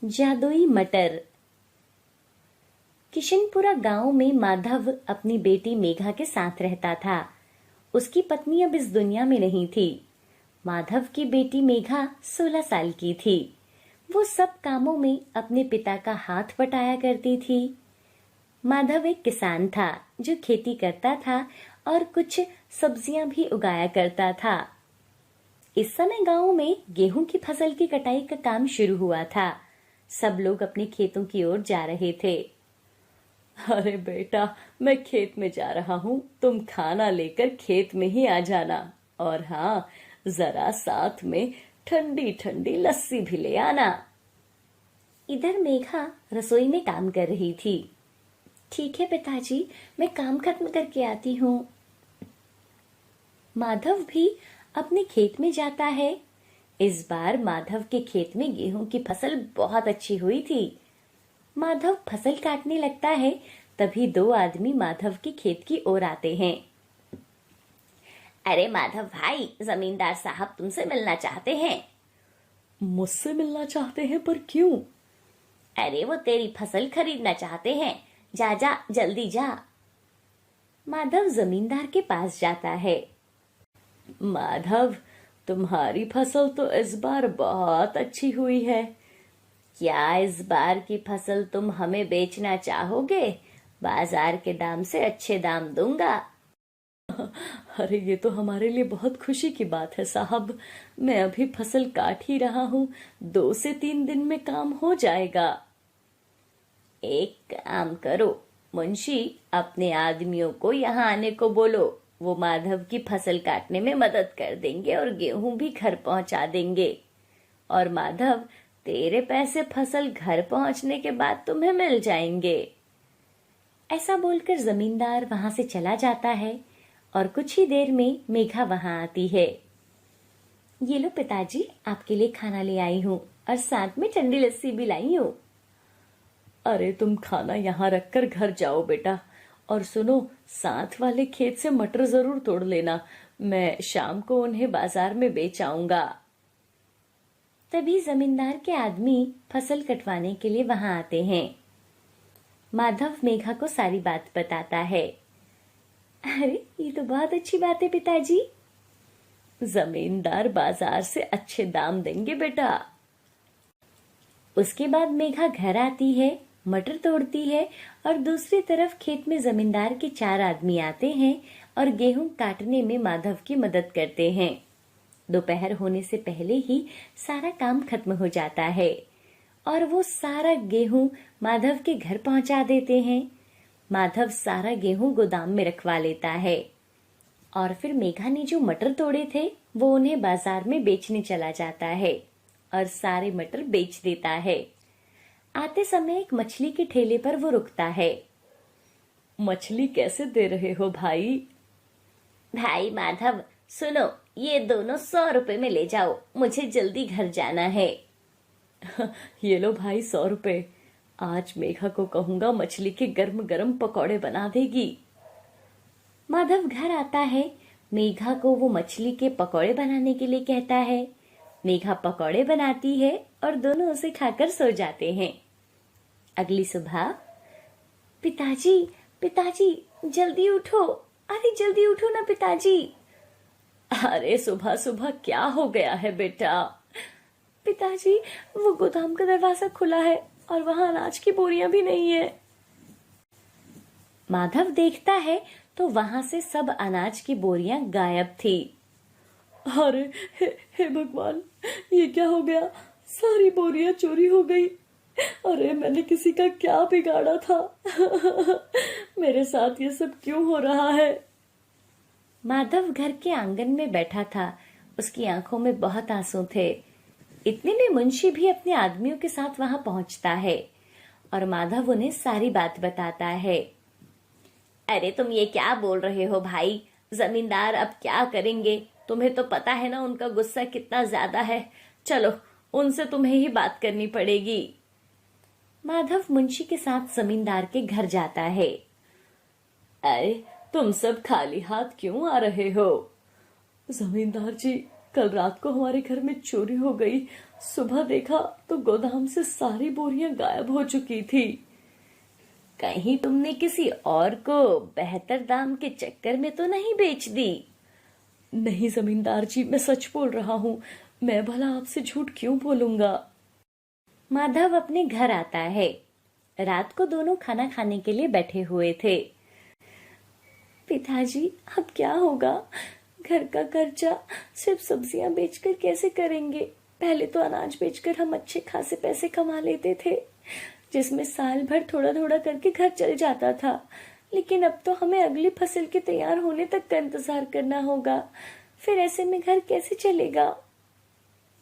जादुई मटर। किशनपुरा गांव में माधव अपनी बेटी मेघा के साथ रहता था। उसकी पत्नी अब इस दुनिया में नहीं थी। माधव की बेटी मेघा 16 साल की थी। वो सब कामों में अपने पिता का हाथ बटाया करती थी। माधव एक किसान था जो खेती करता था और कुछ सब्जियां भी उगाया करता था। इस समय गांव में गेहूं की फसल की कटाई का काम शुरू हुआ था। सब लोग अपने खेतों की ओर जा रहे थे। अरे बेटा, मैं खेत में जा रहा हूँ, तुम खाना लेकर खेत में ही आ जाना। और हाँ, जरा साथ में ठंडी ठंडी लस्सी भी ले आना। इधर मेघा रसोई में काम कर रही थी। ठीक है पिताजी, मैं काम खत्म करके आती हूँ। माधव भी अपने खेत में जाता है। इस बार माधव के खेत में गेहूं की फसल बहुत अच्छी हुई थी। माधव फसल काटने लगता है, तभी दो आदमी माधव के खेत की ओर आते हैं। अरे माधव भाई, जमींदार साहब तुमसे मिलना चाहते हैं। मुझसे मिलना चाहते हैं, पर क्यों? अरे वो तेरी फसल खरीदना चाहते हैं। जा जा, जल्दी जा। माधव जमींदार के पास जाता है। माधव, तुम्हारी फसल तो इस बार बहुत अच्छी हुई है। क्या इस बार की फसल तुम हमें बेचना चाहोगे? बाजार के दाम से अच्छे दाम दूंगा। अरे ये तो हमारे लिए बहुत खुशी की बात है साहब। मैं अभी फसल काट ही रहा हूँ, 2 से 3 दिन में काम हो जाएगा। एक काम करो मुंशी, अपने आदमियों को यहाँ आने को बोलो। वो माधव की फसल काटने में मदद कर देंगे और गेहूं भी घर पहुंचा देंगे। और माधव, तेरे पैसे फसल घर पहुंचने के बाद तुम्हें मिल जाएंगे। ऐसा बोलकर जमींदार वहां से चला जाता है और कुछ ही देर में मेघा वहां आती है। ये लो पिताजी, आपके लिए खाना ले आई हूँ और साथ में ठंडी लस्सी भी लाई हूँ। अरे तुम खाना यहाँ रखकर घर जाओ बेटा। और सुनो, साथ वाले खेत से मटर जरूर तोड़ लेना। मैं शाम को उन्हें बाजार में बेच आऊंगा। तभी जमींदार के आदमी फसल कटवाने के लिए वहां आते हैं। माधव मेघा को सारी बात बताता है। अरे ये तो बहुत अच्छी बात है पिताजी। जमींदार बाजार से अच्छे दाम देंगे बेटा। उसके बाद मेघा घर आती है, मटर तोड़ती है और दूसरी तरफ खेत में जमींदार के 4 आदमी आते हैं और गेहूं काटने में माधव की मदद करते हैं। दोपहर होने से पहले ही सारा काम खत्म हो जाता है और वो सारा गेहूं माधव के घर पहुंचा देते हैं। माधव सारा गेहूं गोदाम में रखवा लेता है और फिर मेघा ने जो मटर तोड़े थे वो उन्हें बाजार में बेचने चला जाता है और सारे मटर बेच देता है। आते समय एक मछली के ठेले पर वो रुकता है। मछली कैसे दे रहे हो भाई? भाई माधव सुनो, ये दोनों 100 रुपए में ले जाओ, मुझे जल्दी घर जाना है। ये लो भाई 100 रुपए। आज मेघा को कहूंगा मछली के गर्म गर्म पकौड़े बना देगी। माधव घर आता है। मेघा को वो मछली के पकौड़े बनाने के लिए कहता है। मेघा पकौड़े बनाती है और दोनों उसे खाकर सो जाते हैं। अगली सुबह, पिताजी पिताजी जल्दी उठो, अरे जल्दी उठो ना पिताजी। अरे सुबह सुबह क्या हो गया है बेटा? पिताजी, वो गोदाम का दरवाजा खुला है और वहां अनाज की बोरियां भी नहीं है। माधव देखता है तो वहां से सब अनाज की बोरियां गायब थी। अरे हे भगवान, ये क्या हो गया? सारी बोरियां चोरी हो गई। अरे मैंने किसी का क्या बिगाड़ा था? मेरे साथ ये सब क्यों हो रहा है? माधव घर के आंगन में बैठा था। उसकी आंखों में बहुत आंसू थे। इतने में मुंशी भी अपने आदमियों के साथ वहां पहुंचता है और माधव उन्हें सारी बात बताता है। अरे तुम ये क्या बोल रहे हो भाई? जमींदार अब क्या करेंगे? तुम्हें तो पता है ना उनका गुस्सा कितना ज्यादा है। चलो, उनसे तुम्हें ही बात करनी पड़ेगी। माधव मुंशी के साथ जमींदार के घर जाता है। अरे तुम सब खाली हाथ क्यों आ रहे हो? जमींदार जी, कल रात को हमारे घर में चोरी हो गई। सुबह देखा तो गोदाम से सारी बोरियां गायब हो चुकी थी। कहीं तुमने किसी और को बेहतर दाम के चक्कर में तो नहीं बेच दी? नहीं जमींदार जी, मैं सच बोल रहा हूँ। मैं भला आपसे झूठ क्यों बोलूंगा। माधव अपने घर आता है। रात को दोनों खाना खाने के लिए बैठे हुए थे। पिताजी, अब क्या होगा? घर का खर्चा सिर्फ सब्जियां बेचकर कैसे करेंगे? पहले तो अनाज बेचकर हम अच्छे खासे पैसे कमा लेते थे, जिसमें साल भर थोड़ा थोड़ा करके घर चल जाता था। लेकिन अब तो हमें अगली फसल के तैयार होने तक का इंतजार करना होगा। फिर ऐसे में घर कैसे चलेगा?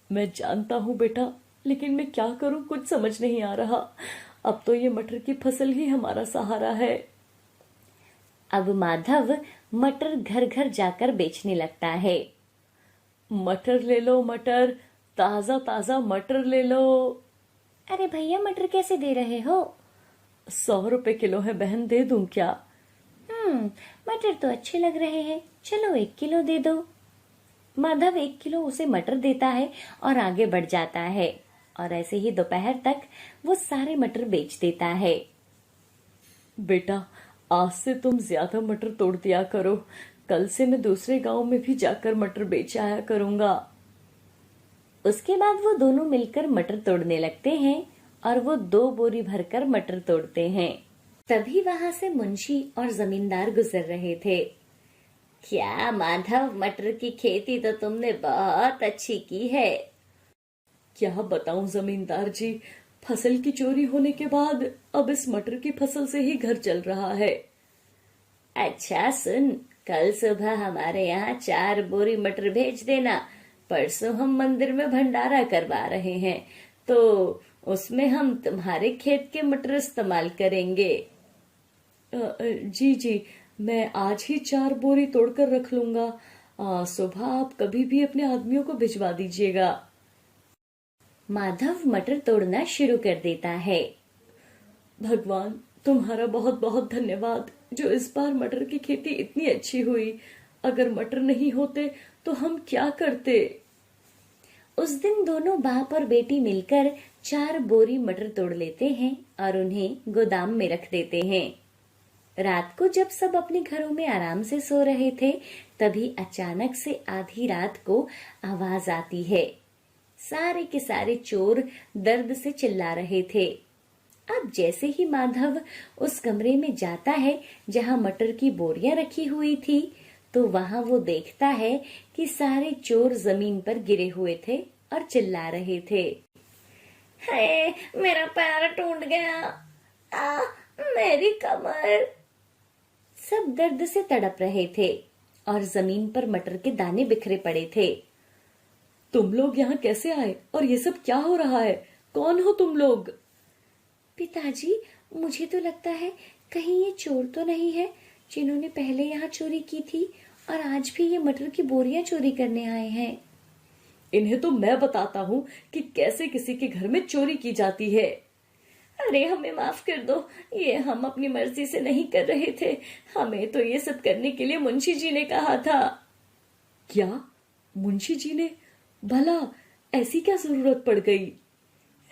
मैं जानता हूँ बेटा, लेकिन मैं क्या करूँ, कुछ समझ नहीं आ रहा। अब तो ये मटर की फसल ही हमारा सहारा है। अब माधव मटर घर घर जाकर बेचने लगता है। मटर ले लो, मटर, ताजा ताजा मटर ले लो। अरे भैया, मटर कैसे दे रहे हो? 100 रुपए किलो है बहन, दे दूं क्या? मटर तो अच्छे लग रहे हैं, चलो 1 किलो दे दो। माधव 1 किलो उसे मटर देता है और आगे बढ़ जाता है। और ऐसे ही दोपहर तक वो सारे मटर बेच देता है। बेटा, आज से तुम ज्यादा मटर तोड़ दिया करो। कल से मैं दूसरे गांव में भी जाकर मटर बेच आया करूंगा। उसके बाद वो दोनों मिलकर मटर तोड़ने लगते हैं और वो 2 बोरी भरकर मटर तोड़ते हैं। तभी वहां से मुंशी और जमींदार गुजर रहे थे। क्या माधव, मटर की खेती तो तुमने बहुत अच्छी की है। क्या बताऊं जमींदार जी, फसल की चोरी होने के बाद अब इस मटर की फसल से ही घर चल रहा है। अच्छा सुन, कल सुबह हमारे यहाँ 4 बोरी मटर भेज देना। परसों हम मंदिर में भंडारा करवा रहे हैं, तो उसमें हम तुम्हारे खेत के मटर इस्तेमाल करेंगे। जी जी, मैं आज ही 4 बोरी तोड़कर रख लूंगा। सुबह आप कभी भी अपने आदमियों को भिजवा दीजिएगा। माधव मटर तोड़ना शुरू कर देता है। भगवान, तुम्हारा बहुत बहुत धन्यवाद, जो इस बार मटर की खेती इतनी अच्छी हुई। अगर मटर नहीं होते तो हम क्या करते। उस दिन दोनों बाप और बेटी मिलकर 4 बोरी मटर तोड़ लेते हैं और उन्हें गोदाम में रख देते हैं। रात को जब सब अपने घरों में आराम से सो रहे थे, तभी अचानक से आधी रात को आवाज आती है। सारे के सारे चोर दर्द से चिल्ला रहे थे। अब जैसे ही माधव उस कमरे में जाता है जहां मटर की बोरियां रखी हुई थी, तो वहां वो देखता है कि सारे चोर जमीन पर गिरे हुए थे और चिल्ला रहे थे। हाय, मेरा पैर टूट गया, मेरी कमर। सब दर्द से तड़प रहे थे और जमीन पर मटर के दाने बिखरे पड़े थे। तुम लोग यहाँ कैसे आए और ये सब क्या हो रहा है? कौन हो तुम लोग? पिताजी, मुझे तो लगता है कहीं ये चोर तो नहीं है जिन्होंने पहले यहाँ चोरी की थी और आज भी ये मटर की बोरियां चोरी करने आए हैं। इन्हें तो मैं बताता हूँ कि कैसे किसी के घर में चोरी की जाती है। अरे हमें माफ कर दो, ये हम अपनी मर्जी से नहीं कर रहे थे। हमें तो ये सब करने के लिए मुंशी जी ने कहा था। क्या? मुंशी जी ने? भला ऐसी क्या जरूरत पड़ गई?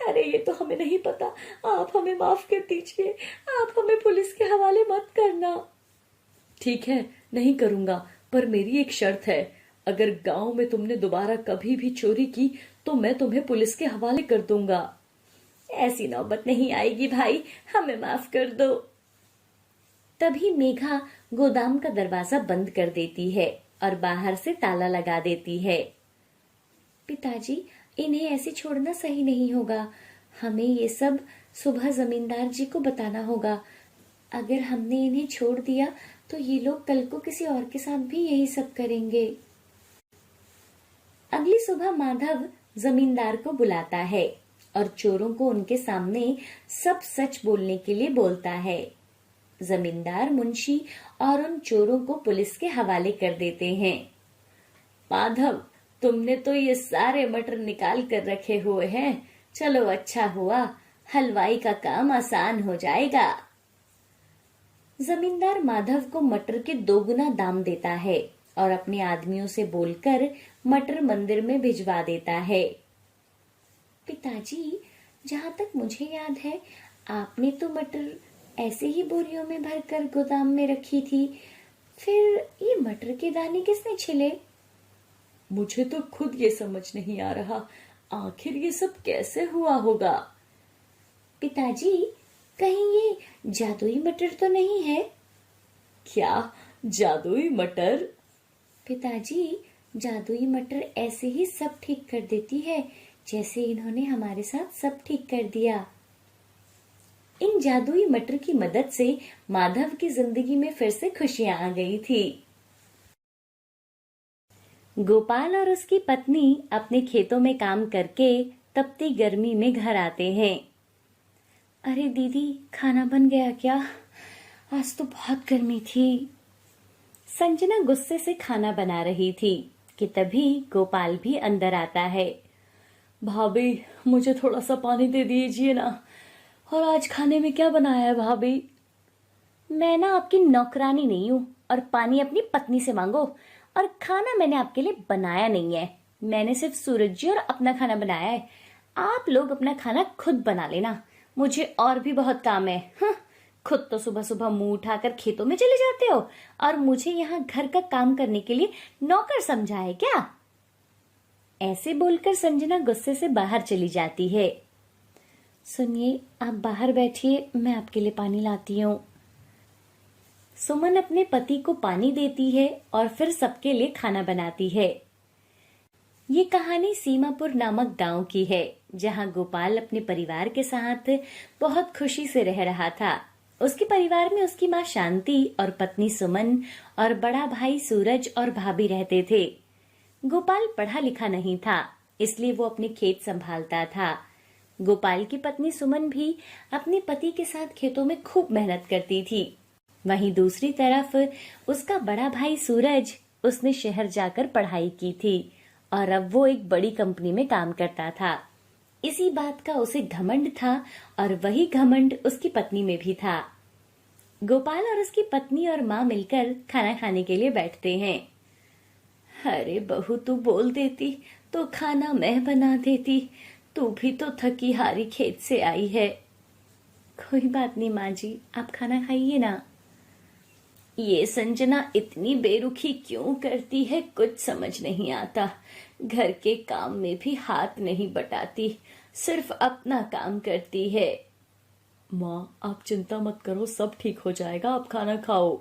अरे ये तो हमें नहीं पता, आप हमें माफ कर दीजिए। आप हमें पुलिस के हवाले मत करना। ठीक है, नहीं करूंगा, पर मेरी एक शर्त है। अगर गांव में तुमने दोबारा कभी भी चोरी की तो मैं तुम्हें पुलिस के हवाले कर दूंगा। ऐसी नौबत नहीं आएगी भाई, हमें माफ कर दो। तभी मेघा गोदाम का दरवाजा बंद कर देती है और बाहर से ताला लगा देती है। पिताजी, इन्हें ऐसे छोड़ना सही नहीं होगा। हमें ये सब सुबह जमींदार जी को बताना होगा। अगर हमने इन्हें छोड़ दिया तो ये लोग कल को किसी और के साथ भी यही सब करेंगे। अगली सुबह माधव जमींदार को बुलाता है और चोरों को उनके सामने सब सच बोलने के लिए बोलता है। जमींदार, मुंशी और उन चोरों को पुलिस के हवाले कर देते हैं। माधव, तुमने तो ये सारे मटर निकाल कर रखे हुए हैं। चलो अच्छा हुआ, हलवाई का काम आसान हो जाएगा। जमींदार माधव को मटर के 2 गुना दाम देता है और अपने आदमियों से बोलकर मटर मंदिर में भिजवा देता है। पिताजी, जहाँ तक मुझे याद है आपने तो मटर ऐसे ही बोरियों में भरकर गोदाम में रखी थी, फिर ये मटर के दाने किसने छिले? मुझे तो खुद ये समझ नहीं आ रहा, आखिर ये सब कैसे हुआ होगा। पिताजी, कहीं ये जादुई मटर तो नहीं है? क्या जादुई मटर? पिताजी, जादुई मटर ऐसे ही सब ठीक कर देती है, जैसे इन्होंने हमारे साथ सब ठीक कर दिया। इन जादुई मटर की मदद से माधव की जिंदगी में फिर से खुशियां आ गई थी। गोपाल और उसकी पत्नी अपने खेतों में काम करके तपती गर्मी में घर आते हैं। अरे दीदी, खाना बन गया क्या? आज तो बहुत गर्मी थी। संजना गुस्से से खाना बना रही थी कि तभी गोपाल भी अंदर आता है। भाभी, मुझे थोड़ा सा पानी दे दीजिए ना। और आज खाने में क्या बनाया है भाभी? मैं ना आपकी नौकरानी नहीं हूँ और पानी अपनी पत्नी से मांगो। और खाना मैंने आपके लिए बनाया नहीं है, मैंने सिर्फ सूरज जी और अपना खाना बनाया है। आप लोग अपना खाना खुद बना लेना, मुझे और भी बहुत काम है। खुद तो सुबह सुबह मुंह उठाकर खेतों में चले जाते हो और मुझे यहाँ घर का काम करने के लिए नौकर समझा है क्या? ऐसे बोलकर संजना गुस्से से बाहर चली जाती है। सुनिए, आप बाहर बैठिए, मैं आपके लिए पानी लाती हूँ। सुमन अपने पति को पानी देती है और फिर सबके लिए खाना बनाती है। ये कहानी सीमापुर नामक गांव की है, जहां गोपाल अपने परिवार के साथ बहुत खुशी से रह रहा था। उसके परिवार में उसकी माँ शांति और पत्नी सुमन और बड़ा भाई सूरज और भाभी रहते थे। गोपाल पढ़ा लिखा नहीं था, इसलिए वो अपने खेत संभालता था। गोपाल की पत्नी सुमन भी अपने पति के साथ खेतों में खूब मेहनत करती थी। वहीं दूसरी तरफ उसका बड़ा भाई सूरज, उसने शहर जाकर पढ़ाई की थी और अब वो एक बड़ी कंपनी में काम करता था। इसी बात का उसे घमंड था और वही घमंड उसकी पत्नी में भी था। गोपाल और उसकी पत्नी और माँ मिलकर खाना खाने के लिए बैठते हैं। अरे बहू, तू बोल देती तो खाना मैं बना देती, तू भी तो थकी हारी खेत से आई है। कोई बात नहीं माँ जी, आप खाना खाइए ना। ये संजना इतनी बेरुखी क्यों करती है, कुछ समझ नहीं आता। घर के काम में भी हाथ नहीं बटाती, सिर्फ अपना काम करती है। माँ, आप चिंता मत करो, सब ठीक हो जाएगा, आप खाना खाओ।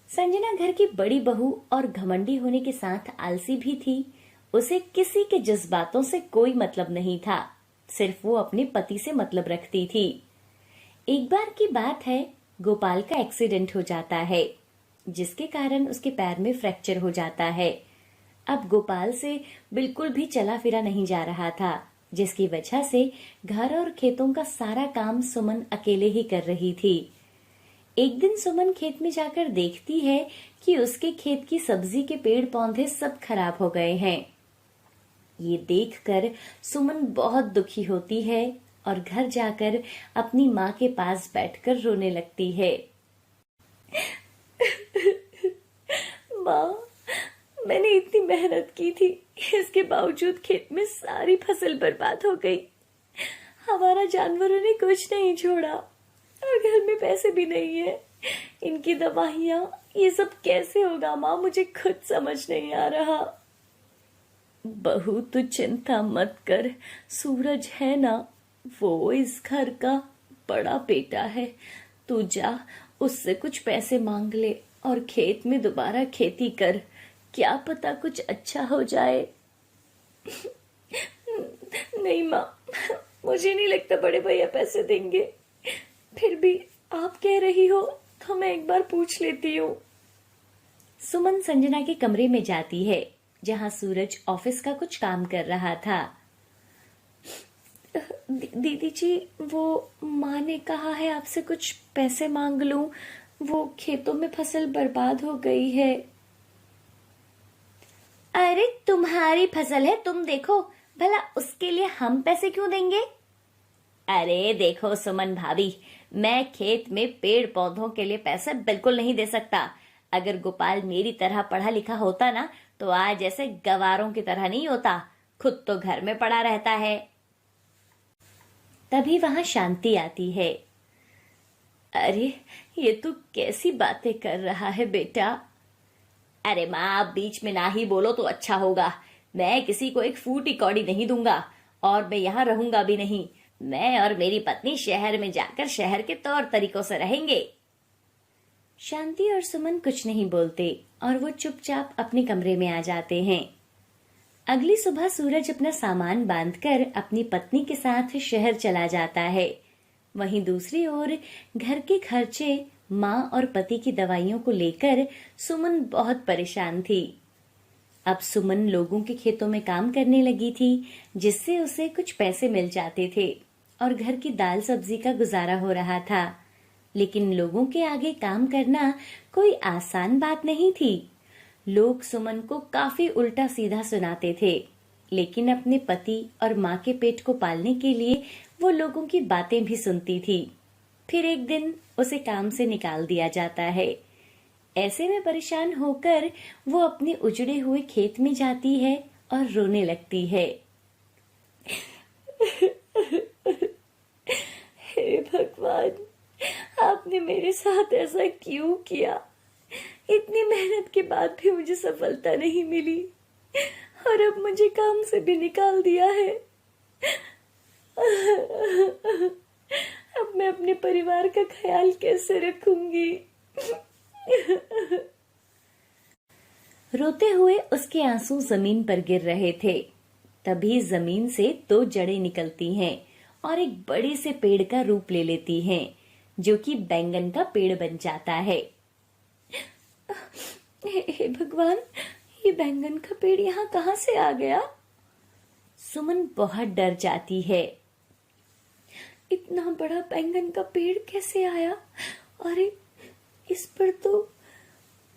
संजना घर की बड़ी बहू और घमंडी होने के साथ आलसी भी थी। उसे किसी के जज्बातों से कोई मतलब नहीं था, सिर्फ वो अपने पति से मतलब रखती थी। एक बार की बात है, गोपाल का एक्सीडेंट हो जाता है, जिसके कारण उसके पैर में फ्रैक्चर हो जाता है। अब गोपाल से बिल्कुल भी चला फिरा नहीं जा रहा था, जिसकी वजह से घर और खेतों का सारा काम सुमन अकेले ही कर रही थी। एक दिन सुमन खेत में जाकर देखती है कि उसके खेत की सब्जी के पेड़ पौधे सब खराब हो गए हैं। ये देखकर सुमन बहुत दुखी होती है और घर जाकर अपनी माँ के पास बैठकर रोने लगती है। माँ, मैंने इतनी मेहनत की थी, इसके बावजूद खेत में सारी फसल बर्बाद हो गई। हमारा जानवरों ने कुछ नहीं छोड़ा और घर में पैसे भी नहीं है। इनकी दवाइयाँ, ये सब कैसे होगा माँ, मुझे खुद समझ नहीं आ रहा। बहू, तू चिंता मत कर, सूरज है ना, वो इस घर का बड़ा बेटा है। तू जा, उससे कुछ पैसे मांग ले और खेत में दोबारा खेती कर, क्या पता कुछ अच्छा हो जाए। नहीं माँ, मुझे नहीं लगता बड़े भैया पैसे देंगे। फिर भी आप कह रही हो तो मैं एक बार पूछ लेती हूँ। सुमन संजना के कमरे में जाती है, जहाँ सूरज ऑफिस का कुछ काम कर रहा था। दीदी जी, वो माँ ने कहा है आपसे कुछ पैसे मांग लूं, वो खेतों में फसल बर्बाद हो गई है। अरे तुम्हारी फसल है, तुम देखो, भला उसके लिए हम पैसे क्यों देंगे? अरे देखो सुमन भाभी, मैं खेत में पेड़ पौधों के लिए पैसे बिल्कुल नहीं दे सकता। अगर गोपाल मेरी तरह पढ़ा लिखा होता ना, तो आज ऐसे गवारों की तरह नहीं होता, खुद तो घर में पड़ा रहता है। तभी वहां शांति आती है। अरे ये तू कैसी बातें कर रहा है बेटा? अरे माँ, आप बीच में ना ही बोलो तो अच्छा होगा। मैं किसी को एक फूटी कौड़ी नहीं दूंगा और मैं यहाँ रहूंगा भी नहीं। मैं और मेरी पत्नी शहर में जाकर शहर के तौर तरीकों से रहेंगे। शांति और सुमन कुछ नहीं बोलते और वो चुपचाप अपने कमरे में आ जाते हैं। अगली सुबह सूरज अपना सामान बांधकर अपनी पत्नी के साथ शहर चला जाता है। वहीं दूसरी ओर घर के खर्चे, माँ और पति की दवाइयों को लेकर सुमन बहुत परेशान थी। अब सुमन लोगों के खेतों में काम करने लगी थी, जिससे उसे कुछ पैसे मिल जाते थे और घर की दाल सब्जी का गुजारा हो रहा था। लेकिन लोगों के आगे काम करना कोई आसान बात नहीं थी। लोग सुमन को काफी उल्टा सीधा सुनाते थे, लेकिन अपने पति और माँ के पेट को पालने के लिए वो लोगों की बातें भी सुनती थी। फिर एक दिन उसे काम से निकाल दिया जाता है। ऐसे में परेशान होकर वो अपने उजड़े हुए खेत में जाती है और रोने लगती है। हे भगवान, आपने मेरे साथ ऐसा क्यों किया? इतनी मेहनत के बाद भी मुझे सफलता नहीं मिली और अब मुझे काम से भी निकाल दिया है। अब मैं अपने परिवार का ख्याल कैसे रखूंगी? रोते हुए उसके आंसू जमीन पर गिर रहे थे। तभी जमीन से 2 जड़ें निकलती हैं और एक बड़े से पेड़ का रूप ले लेती हैं, जो कि बैंगन का पेड़ बन जाता है। हे भगवान, ये बैंगन का पेड़ यहाँ कहाँ से आ गया? सुमन बहुत डर जाती है। इतना बड़ा बैंगन का पेड़ कैसे आया? अरे इस पर तो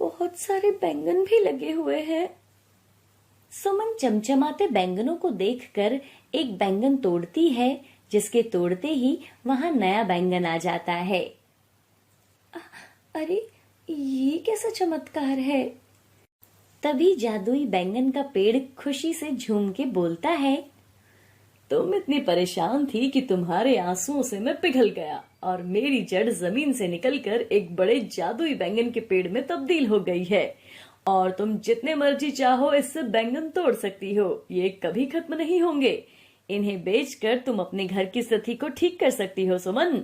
बहुत सारे बैंगन भी लगे हुए हैं। सुमन चमचमाते बैंगनों को देखकर एक बैंगन तोड़ती है, जिसके तोड़ते ही वहां नया बैंगन आ जाता है। अरे ये कैसा चमत्कार है? तभी जादुई बैंगन का पेड़ खुशी से झूम के बोलता है, तुम इतनी परेशान थी कि तुम्हारे आंसुओं से मैं पिघल गया और मेरी जड़ जमीन से निकलकर एक बड़े जादुई बैंगन के पेड़ में तब्दील हो गई है और तुम जितने मर्जी चाहो इससे बैंगन तोड़ सकती हो। ये कभी खत्म नहीं होंगे। इन्हें बेचकर तुम अपने घर की स्थिति को ठीक कर सकती हो सुमन।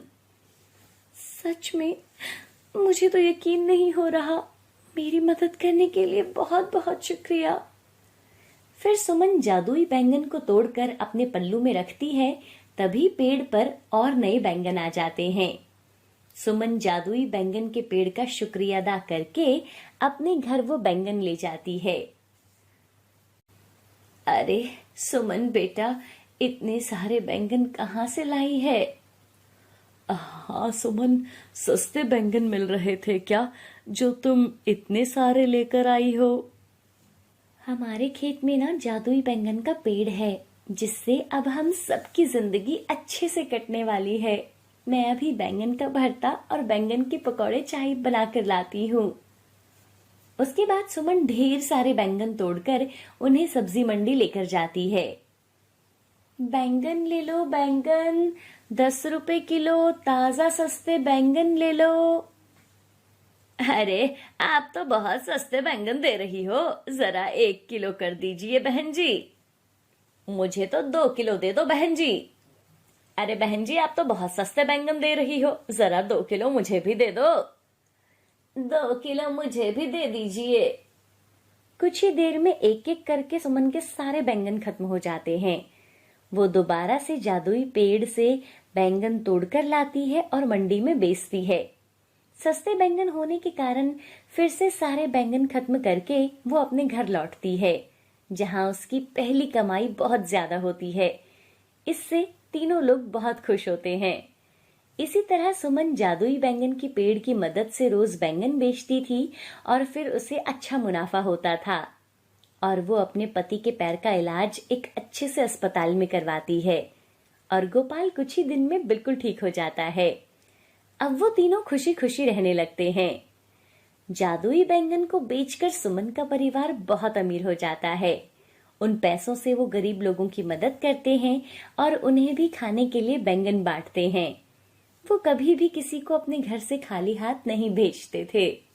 सच में? मुझे तो यकीन नहीं हो रहा। मेरी मदद करने के लिए बहुत बहुत शुक्रिया। फिर सुमन जादुई बैंगन को तोड़कर अपने पल्लू में रखती है। तभी पेड़ पर और नए बैंगन आ जाते हैं। सुमन जादुई बैंगन के पेड़ का शुक्रिया अदा करके अपने घर वो बैंगन ले जाती है। अरे सुमन बेटा, इतने सारे बैंगन कहाँ से लाई है? हाँ सुमन, सस्ते बैंगन मिल रहे थे क्या, जो तुम इतने सारे लेकर आई हो? हमारे खेत में ना जादुई बैंगन का पेड़ है, जिससे अब हम सबकी जिंदगी अच्छे से कटने वाली है। मैं अभी बैंगन का भरता और बैंगन के पकौड़े चाय बनाकर लाती हूँ। उसके बाद सुमन ढेर सारे बैंगन तोड़कर उन्हें सब्जी मंडी लेकर जाती है। बैंगन ले लो बैंगन, 10 रुपए किलो, ताजा सस्ते बैंगन ले लो। अरे आप तो बहुत सस्ते बैंगन दे रही हो, जरा 1 किलो कर दीजिए बहन जी। मुझे तो 2 किलो दे दो बहन जी। अरे बहन जी, आप तो बहुत सस्ते बैंगन दे रही हो, जरा 2 किलो मुझे भी दे दो। 2 किलो मुझे भी दे दीजिए। कुछ ही देर में एक एक करके सुमन के सारे बैंगन खत्म हो जाते हैं। वो दोबारा से जादुई पेड़ से बैंगन तोड़कर लाती है और मंडी में बेचती है। सस्ते बैंगन होने के कारण फिर से सारे बैंगन खत्म करके वो अपने घर लौटती है, जहां उसकी पहली कमाई बहुत ज्यादा होती है। इससे तीनों लोग बहुत खुश होते हैं। इसी तरह सुमन जादुई बैंगन के पेड़ की मदद से रोज बैंगन बेचती थी और फिर उसे अच्छा मुनाफा होता था और वो अपने पति के पैर का इलाज एक अच्छे से अस्पताल में करवाती है और गोपाल कुछ ही दिन में बिल्कुल ठीक हो जाता है। अब वो तीनों खुशी खुशी रहने लगते हैं। जादुई बैंगन को बेचकर सुमन का परिवार बहुत अमीर हो जाता है। उन पैसों से वो गरीब लोगों की मदद करते हैं और उन्हें भी खाने के लिए बैंगन बांटते हैं। वो कभी भी किसी को अपने घर से खाली हाथ नहीं भेजते थे।